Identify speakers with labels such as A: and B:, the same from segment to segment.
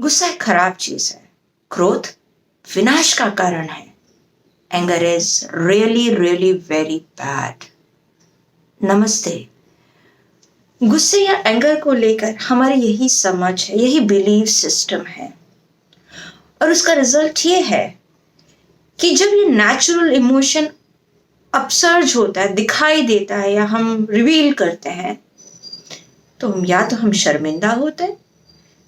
A: गुस्सा एक खराब चीज है। क्रोध विनाश का कारण है। Anger is really really very bad. नमस्ते। गुस्से या एंगर को लेकर हमारी यही समझ है, यही बिलीफ सिस्टम है, और उसका रिजल्ट ये है कि जब ये नेचुरल इमोशन अपसर्ज होता है, दिखाई देता है या हम रिवील करते हैं, तो हम शर्मिंदा होते हैं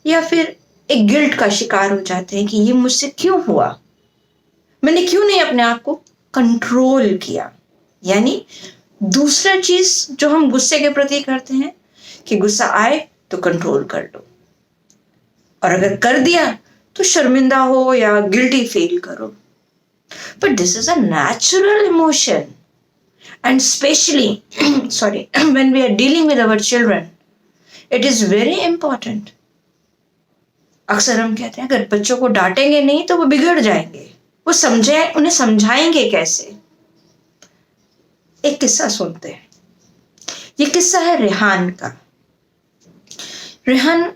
A: या फिर एक गिल्ट का शिकार हो जाते हैं कि ये मुझसे क्यों हुआ, मैंने क्यों नहीं अपने आप को कंट्रोल किया। यानी दूसरा चीज जो हम गुस्से के प्रति करते हैं कि गुस्सा आए तो कंट्रोल कर लो, और अगर कर दिया तो शर्मिंदा हो या गिल्टी फील करो। But this is a natural emotion, and especially sorry when we are dealing with our children, it is very important. अक्सर हम कहते हैं अगर बच्चों को डांटेंगे नहीं तो वो बिगड़ जाएंगे, वो समझे, उन्हें समझाएंगे कैसे। एक किस्सा सुनते हैं। ये किस्सा है रेहान का। रेहान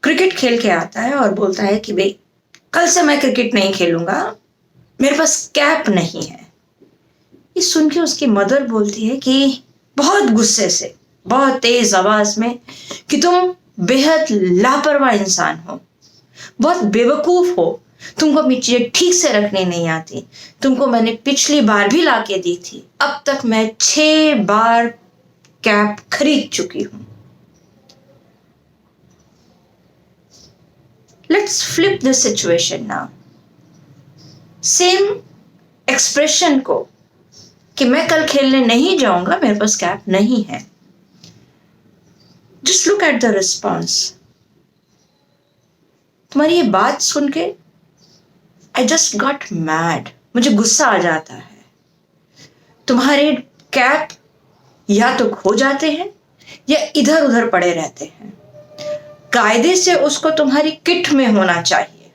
A: क्रिकेट खेल के आता है और बोलता है कि भाई कल से मैं क्रिकेट नहीं खेलूंगा, मेरे पास कैप नहीं है। ये सुन के उसकी मदर बोलती है कि बहुत गुस्से से, बहुत तेज आवाज में, कि तुम बेहद लापरवाह इंसान हो, बहुत बेवकूफ हो, तुमको अपनी चीजें ठीक से रखने नहीं आती, तुमको मैंने पिछली बार भी लाके दी थी, अब तक मैं 6 बार कैप खरीद चुकी हूं। Let's flip the situation now. Same expression को कि मैं कल खेलने नहीं जाऊंगा, मेरे पास कैप नहीं है, just look at the response. तुम्हारी ये बात सुन के आई जस्ट गॉट मैड, मुझे गुस्सा आ जाता है। तुम्हारे कैप या तो खो जाते हैं या इधर उधर पड़े रहते हैं। कायदे से उसको तुम्हारी किट में होना चाहिए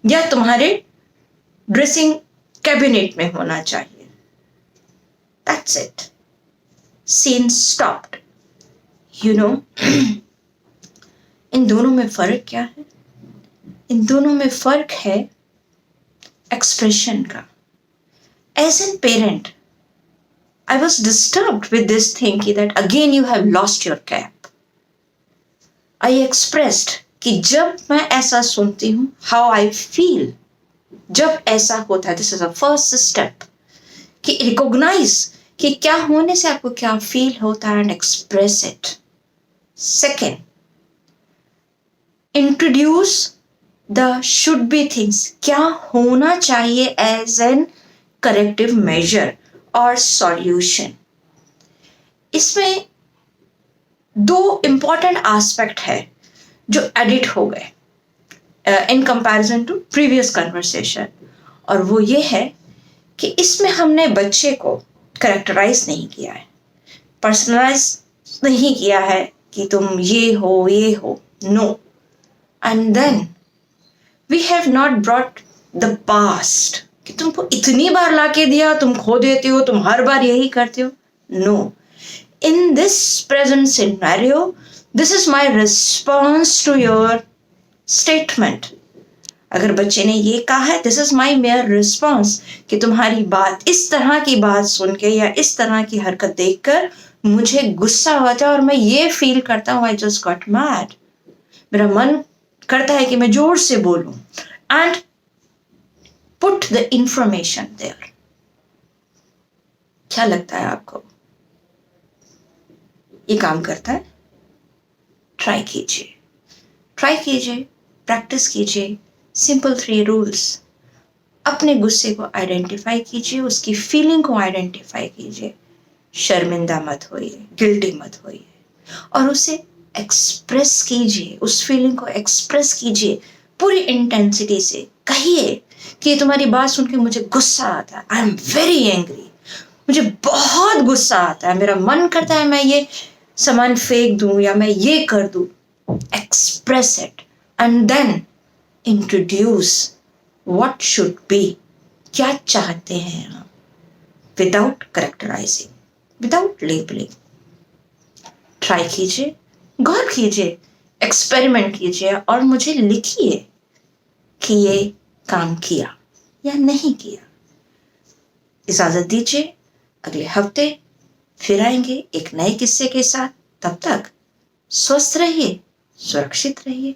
A: या तुम्हारे ड्रेसिंग कैबिनेट में होना चाहिए। That's it. Scene stopped. You know, इन दोनों में फर्क क्या है? इन दोनों में फर्क है एक्सप्रेशन का। As a parent, I was disturbed with this thinking that again you have lost your cap. I expressed कि जब मैं ऐसा सुनती हूँ, how I feel, जब ऐसा होता है, this is a first step कि रिकॉग्नाइज कि क्या होने से आपको क्या फील होता है and express it. Second, introduce the should be things, क्या होना चाहिए एज एन करेक्टिव मेजर और सॉल्यूशन। इसमें 2 इंपॉर्टेंट एस्पेक्ट है जो एडिट हो गए in comparison to previous conversation, और वो ये है कि इसमें हमने बच्चे को करेक्टराइज नहीं किया है, पर्सनलाइज नहीं किया है कि तुम ये हो, no. And then we have not brought the past कि तुमको इतनी बार लाके दिया, तुम खो देते हो, तुम हर बार यही करते हो, no. In this present scenario, this is my response to your statement. अगर बच्चे ने ये कहा है, this is my major response कि तुम्हारी बात, इस तरह की बात सुन के या इस तरह की हरकत देखकर मुझे गुस्सा आता है और मैं ये फील करता हूँ, आई जस्ट गॉट मैड। मेरा मन करता है कि मैं जोर से बोलूं and put the information there. क्या लगता है आपको ये काम करता है? ट्राई कीजिए, प्रैक्टिस कीजिए। Simple 3 rules. अपने गुस्से को आइडेंटिफाई कीजिए, उसकी फीलिंग को आइडेंटिफाई कीजिए, शर्मिंदा मत होइए, गिल्टी मत होइए, और उसे एक्सप्रेस कीजिए, उस फीलिंग को एक्सप्रेस कीजिए पूरी इंटेंसिटी से। कहिए कि तुम्हारी बात सुन के मुझे गुस्सा आता है, आई एम वेरी एंग्री, मुझे बहुत गुस्सा आता है, मेरा मन करता है मैं ये सामान फेंक दूं या मैं ये कर दूं। Express it and then introduce what should be, क्या चाहते हैं आप, without characterising, without labelling. Try कीजिए, गौर कीजिए एक्सपेरिमेंट कीजिए और मुझे लिखिए कि ये काम किया या नहीं किया। इजाजत दीजिए, अगले हफ्ते फिर आएंगे एक नए किस्से के साथ। तब तक स्वस्थ रहिए, सुरक्षित रहिए।